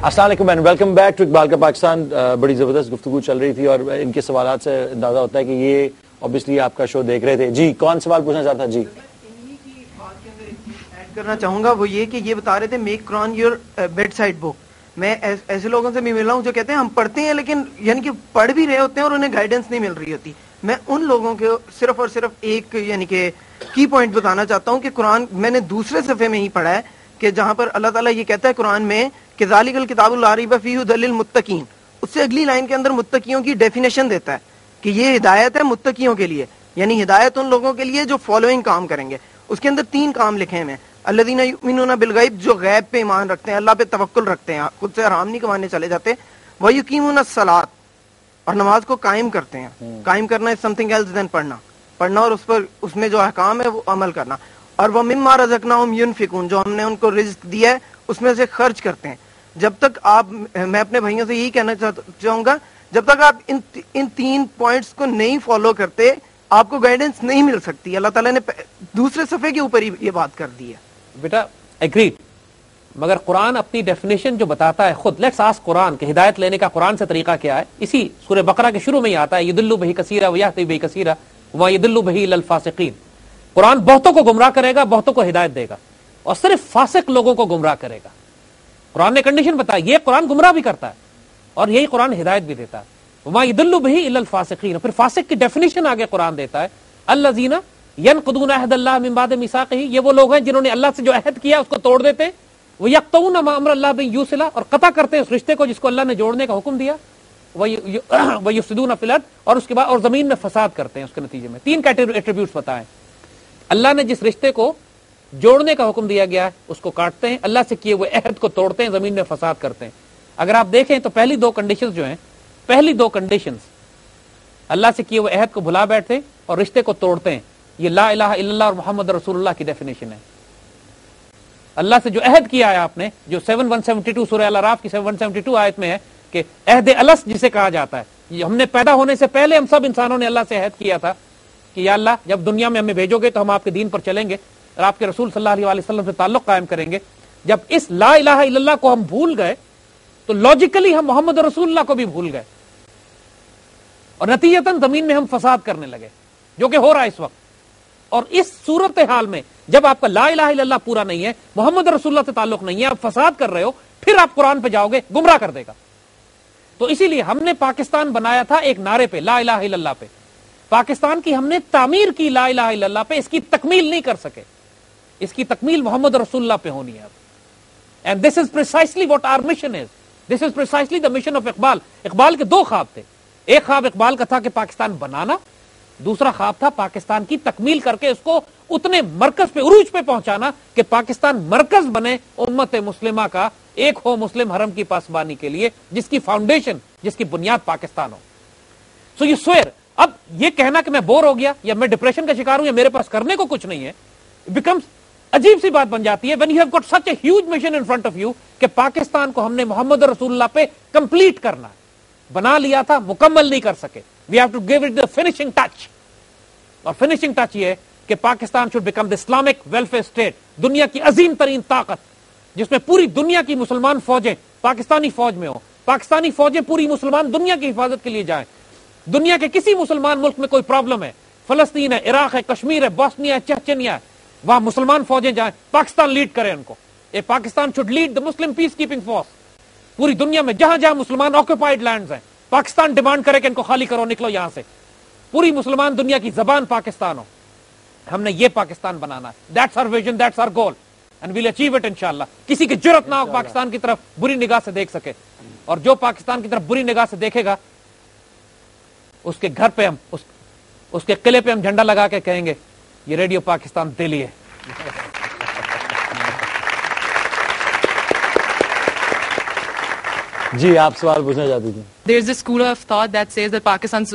السلام علیکم and welcome back to Iqbal کا پاکستان. بڑی زبردست گفتگو چل رہی تھی اور ان کے سوالات سے اندازہ ہوتا ہے کہ یہ اوبیسلی آپ کا شو دیکھ رہے تھے. جی کون سوال پوچھنا چاہتا؟ جی ایڈ کرنا چاہوں گا وہ یہ کہ یہ بتا رہے تھے میک قرآن یور بیڈ سائڈ بک. میں ایسے لوگوں سے بھی ملا ہوں جو کہتے ہیں ہم پڑھتے ہیں لیکن یعنی کہ پڑھ بھی رہے ہوتے ہیں اور انہیں گائیڈنس نہیں مل رہی ہوتی. میں ان لوگوں کے صرف اور صرف ایک یعنی کہ کی پوائنٹ بتانا چاہتا ہوں کہ قرآن میں نے دوسرے صفحے میں ہی پڑھا ہے کہ جہاں پر اللہ تعالیٰ یہ کہتا ہے قرآن میں کہ ذالک الکتاب لا ریب فیہ ھدی للمتقین. اس سے اگلی لائن کے اندر متقیوں کی ڈیفینیشن دیتا ہے کہ یہ ہدایت ہے متقیوں کے لیے, یعنی ہدایت ان لوگوں کے لیے جو فالوئنگ کام کریں گے. اس کے اندر 3 کام لکھے ہیں الذین یؤمنون بالغیب, جو غیب پہ ایمان رکھتے ہیں, اللہ پہ توکل رکھتے ہیں, خود سے حرام نہیں کمانے چلے جاتے. ویقیمون الصلاۃ, اور نماز کو قائم کرتے ہیں. قائم کرنا is something else than پڑھنا اور اس میں جو احکام ہے وہ عمل کرنا. اور وہ مما رزقناہم ینفقون, جو ہم نے ان کو رزق دیا ہے اس میں سے خرچ کرتے ہیں. جب تک آپ, میں اپنے بھائیوں سے یہی کہنا چاہوں گا, جب تک آپ ان 3 پوائنٹس کو نہیں فالو کرتے آپ کو گائیڈنس نہیں مل سکتی. اللہ تعالیٰ نے دوسرے صفحے کے اوپر ہی یہ بات کر دی ہے. بیٹا ایگریڈ, مگر قرآن اپنی ڈیفینیشن جو بتاتا ہے خود, لیٹس آسک قرآن کہ ہدایت لینے کا قرآن سے طریقہ کیا ہے. اسی سورہ بقرہ کے شروع میں ہی آتا ہے یضل بہ کثیرا ویہدی بہ کثیرا وما یضل بہ الا الفاسقین. قرآن بہتوں کو گمراہ کرے گا, بہتوں کو ہدایت دے گا, اور صرف فاسق لوگوں کو گمراہ کرے گا. قرآن نے کنڈیشن بتائی, یہ قرآن گمراہ بھی کرتا ہے اور یہی قرآن ہدایت بھی دیتا ہے. وما یضل بہ الا الفاسقین. پھر فاسق کی ڈیفینیشن آگے قرآن دیتا ہے, الذین ینقضون عہد اللہ من بعد میثاقہ, یہ وہ لوگ ہیں جنہوں نے اللہ سے جو عہد کیا اس کو توڑ دیتے. ویقطعون ما امر اللہ بہ یوصل, اور قطع کرتے ہیں اس رشتے کو جس کو اللہ نے جوڑنے کا حکم دیا. ویفسدون فی الارض, اور اس کے بعد اور زمین میں فساد کرتے ہیں. اس کے نتیجے میں 3 ایٹریبیوٹس بتائیں. اللہ نے جس رشتے کو جوڑنے کا حکم دیا گیا ہے اس کو کاٹتے ہیں, اللہ سے کیے ہوئے عہد کو توڑتے ہیں, زمین میں فساد کرتے ہیں. اگر آپ دیکھیں تو پہلی 2 کنڈیشنز جو ہیں, پہلی 2 کنڈیشنز اللہ سے کیے ہوئے عہد کو بھلا بیٹھتے اور رشتے کو توڑتے ہیں. یہ لا الہ الا اللہ اور محمد رسول اللہ کی ڈیفینیشن ہے. اللہ سے جو عہد کیا ہے آپ نے, جو 7172 سورہ الاعراف کی 7172 آیت میں ہے کہ عہد الست جسے کہا جاتا ہے. یہ ہم نے پیدا ہونے سے پہلے ہم سب انسانوں نے اللہ سے عہد کیا تھا کہ یا اللہ جب دنیا میں ہمیں بھیجو گے تو ہم آپ کے دین پر چلیں گے اور آپ کے رسول صلی اللہ علیہ وسلم سے تعلق قائم کریں گے. جب اس لا الہ الا اللہ کو ہم بھول گئے تو لاجیکلی ہم محمد رسول اللہ کو بھی بھول گئے, اور نتیجتاً زمین میں ہم فساد کرنے لگے, جو کہ ہو رہا ہے اس وقت. اور اس صورتحال میں جب آپ کا لا الہ الا اللہ پورا نہیں ہے, محمد رسول اللہ سے تعلق نہیں ہے, آپ فساد کر رہے ہو, پھر آپ قرآن پہ جاؤ گے, گمراہ کر دے گا. تو اسی لیے ہم نے پاکستان بنایا تھا ایک نعرے پہ, لا الہ الا اللہ پہ. پاکستان کی ہم نے تعمیر کی لا الہ الا اللہ پہ, اس کی تکمیل نہیں کر سکے. اس کی تکمیل محمد رسول اللہ پہ ہونی ہے اب. And this is precisely what our mission is. This is precisely the mission of Iqbal. Iqbal کے 2 خواب تھے. ایک خواب اقبال کا تھا کہ پاکستان بنانا, دوسرا خواب تھا پاکستان کی تکمیل کر کے اس کو اتنے مرکز پہ, عروج پہ پہنچانا کہ پاکستان مرکز بنے امت مسلمہ کا, ایک ہو مسلم حرم کی پاسبانی کے لیے, جس کی فاؤنڈیشن, جس کی بنیاد پاکستان ہو. So you swear. اب یہ کہنا کہ میں بور ہو گیا یا میں ڈپریشن کا شکار ہوں یا میرے پاس کرنے کو کچھ نہیں ہے, بیکمز عجیب سی بات بن جاتی ہے when you have got such a huge mission in front of you کہ پاکستان کو ہم نے محمد رسول اللہ پہ کمپلیٹ کرنا ہے. بنا لیا تھا, مکمل نہیں کر سکے. we have to give it the finishing touch. اور finishing touch یہ ہے کہ Pakistan should become the Islamic welfare state, دنیا کی عظیم ترین طاقت, جس میں پوری دنیا کی مسلمان فوجیں پاکستانی فوج میں ہو, پاکستانی فوجیں پوری مسلمان دنیا کی حفاظت کے لیے جائیں. دنیا کے کسی مسلمان ملک میں کوئی پرابلم ہے, فلسطین ہے, عراق ہے, کشمیر ہے, بوسنیا ہے, چچنیا ہے, وہاں مسلمان فوجیں جائیں, پاکستان لیڈ کرے ان کو. Pakistan should lead the Muslim peacekeeping force. پوری دنیا میں جہاں جہاں مسلمان آکوپائڈ لینڈز ہیں, پاکستان ڈیمانڈ کرے کہ ان کو خالی کرو, نکلو یہاں سے. پوری مسلمان دنیا کی زبان پاکستان ہو. ہم نے یہ پاکستان بنانا ہے. That's our vision, that's our goal, and we'll achieve it انشاءاللہ. کسی کی جرت نہ ہو پاکستان کی طرف بری نگاہ سے دیکھ سکے, اور جو پاکستان کی طرف بری نگاہ سے دیکھے گا اس کے گھر پہ ہم, اس کے قلعے پہ ہم جھنڈا لگا کے کہیں گے یہ ریڈیو پاکستان دلی ہے. جی آپ سوال پوچھنا چاہتی تھی. There's a school of thought that says that Pakistan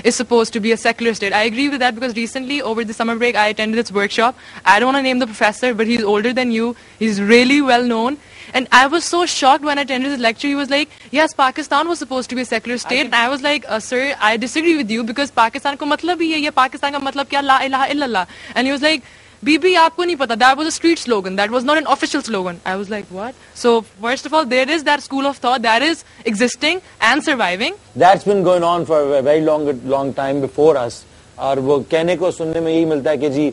is supposed to be a secular state. I agree with that because recently over the summer break I attended this workshop. I don't want to name the professor, but he's older than you. He's really well known. And I was so shocked when I attended his lecture. He was like, yes, Pakistan was supposed to be a secular state. And I was like, sir, I disagree with you because Pakistan ko matlab hi hai, ye Pakistan ka matlab kya, la ilaha illallah. And he was like, BB آپ کو نہیں پتا, that was a street slogan, that was not an official slogan. I was like, what? So first of all, there is that school of thought that is existing and surviving. That's been going on for a very long time before us. اور وہ کہنے کو سننے میں یہی ملتا ہے کہ جی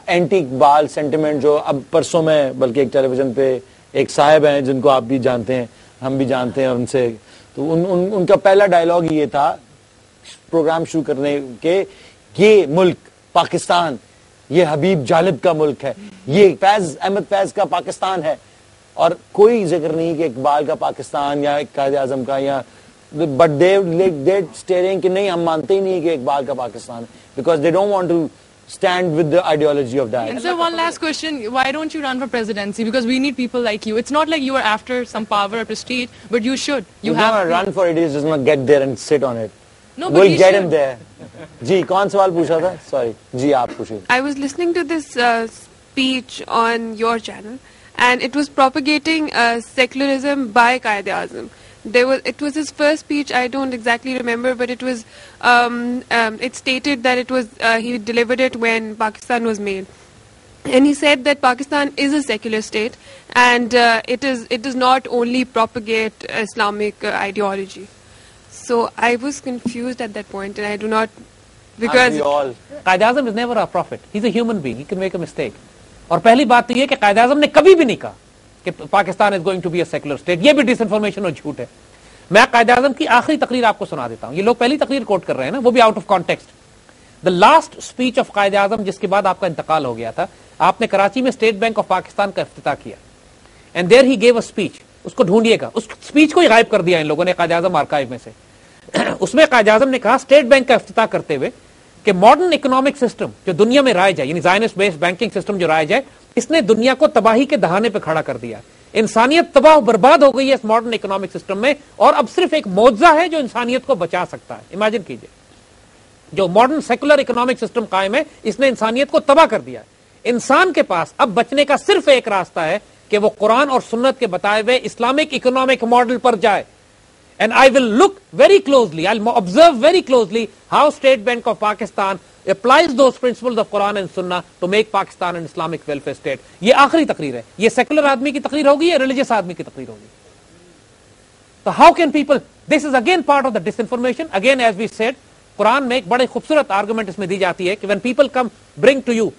اینٹی اقبال سینٹیمنٹ, جو اب پرسوں میں بلکہ ایک ٹیلی ویژن پہ ایک صاحب ہیں جن کو آپ بھی جانتے ہیں, ہم بھی جانتے ہیں ان سے, تو ان کا پہلا ڈائلاگ یہ تھا پروگرام شروع کرنے کے, یہ ملک پاکستان یہ حبیب جالب کا ملک ہے, یہ فیض احمد فیض کا پاکستان ہے, اور کوئی ذکر نہیں کہ اقبال کا پاکستان یا قائد اعظم کا, یا بٹ they stating کہ نہیں ہم مانتے ہی نہیں کہ اقبال کا پاکستان ہے, because they don't want to stand with the ideology of that. And so one last question, why don't you run for presidency? Because we need people like you. It's not like you are after some power or prestige, but you should. You have to run for it, just not get there and sit on it. No, but we'll get him there. جی کون سوال پوچھا تھا؟ Sorry جی آپ پوچھیے. I was listening to this speech on your channel and it was propagating secularism by Qaid Azam. It was his first speech. I don't exactly remember, but it was it stated that it was he delivered it when Pakistan was made, and he said that Pakistan is a secular state and it does not only propagate Islamic ideology. So I was confused at that point, and I do not, because Qaid Azam is never a prophet. He's a human being. He can make a mistake. اور پہلی بات تو یہ کہ قائد اعظم نے کبھی بھی نہیں کہا کہ Pakistan is going to be a secular state. یہ بھی ڈس انفارمیشن اور جھوٹ ہے. میں قائد اعظم کی آخری تقریر آپ کو سنا دیتا ہوں. یہ لوگ پہلی تقریر کوٹ کر رہے ہیں نا, وہ بھی out of context. The last speech of Quaid Azam, جس کے بعد آپ کا انتقال ہو گیا تھا, آپ نے کراچی میں اسٹیٹ بینک آف پاکستان کا افتتاح کیا, and there he gave a speech. اس کو ڈھونڈیے گا, اس اسپیچ کو ہی غائب کر دیا ان لوگوں نے قائد اعظم آرکائیو میں سے. اس میں قائد اعظم نے کہا اسٹیٹ بینک کا افتتاح کرتے ہوئے کہ ماڈرن اکنامک سسٹم جو دنیا میں رائج ہے, یعنی زائنسٹ بیسڈ بینکنگ سسٹم جو رائج ہے, اس نے دنیا کو تباہی کے دہانے پہ کھڑا کر دیا. انسانیت تباہ و برباد ہو گئی ہے اس ماڈرن اکنامک سسٹم میں, اور اب صرف ایک معجزہ ہے جو انسانیت کو بچا سکتا ہے. امیجن کیجئے, جو ماڈرن سیکولر اکنامک سسٹم قائم ہے, اس نے انسانیت کو تباہ کر دیا ہے. انسان کے پاس اب بچنے کا صرف ایک راستہ ہے کہ وہ قرآن اور سنت کے بتائے ہوئے اسلامک اکنامک ماڈل پر جائے. And I will look very closely, I'll observe very closely how State Bank of Pakistan applies those principles of Quran and Sunnah to make Pakistan an Islamic welfare state. یہ آخری تقریر ہے. یہ secular آدمی کی تقریر ہوگی یا ریلیجیس آدمی کی تقریر ہوگی؟ تو how can people, this is again part of the disinformation. Again, as we said, قرآن میں ایک بڑے خوبصورت آرگومنٹ اس میں دی جاتی ہے کہ when people come bring to you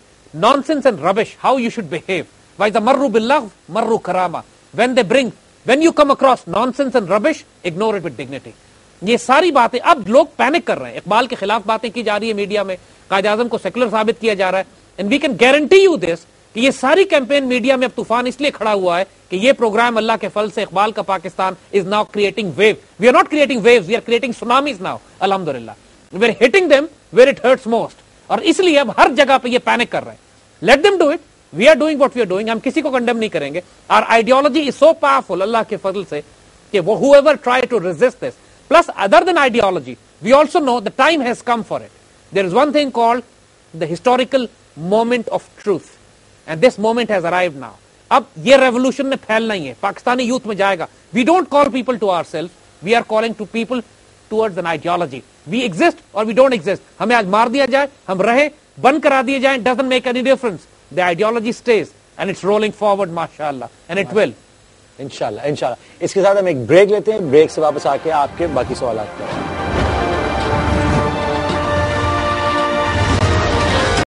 nonsense and rubbish, how you should behave. وَإِذَا مَرُّوا بِاللَّغْوِ مَرُّوا كَرَامًا. When you come across nonsense and rubbish, ignore it with dignity. یہ ساری باتیں اب لوگ پینک کر رہے ہیں. اقبال کے خلاف باتیں کی جا رہی ہے میڈیا میں, قائد اعظم کو سیکولر ثابت کیا جا رہا ہے. And we can guarantee you this کہ یہ ساری کیمپین میڈیا میں اب طوفان اس لیے کھڑا ہوا ہے کہ یہ پروگرام اللہ کے فضل سے اقبال کا Pakistan is now creating wave. We are not creating waves, we are creating tsunamis now. الحمدللہ we are hitting them where it hurts most. اور اس لیے اب ہر جگہ پہ یہ پینک کر رہے ہیں. Let them do it. We are doing what we are doing. ہم کسی کو کنڈیم نہیں کریں گے. Our ideology is so powerful اللہ کے فضل سے کہ whoever try to resist this. Plus other than ideology, we also know the time has come for it. There is one thing called the historical moment of truth. And this moment has arrived now. اب یہ revolution نے پھیلنا ہی ہے, Pakistani youth میں جائے گا. We don't call people to ourselves. We are calling to people towards an ideology. We exist or we don't exist. ہمیں آج مار دیا جائے, ہم رہیں, بند کرا دیے جائیں, doesn't make any difference. The ideology stays and it's rolling forward, mashallah, and it will. انشاءاللہ. اس کے ساتھ ہم ایک بریک لیتے ہیں. بریک سے واپس آ کے آپ کے باقی سوالات کریں.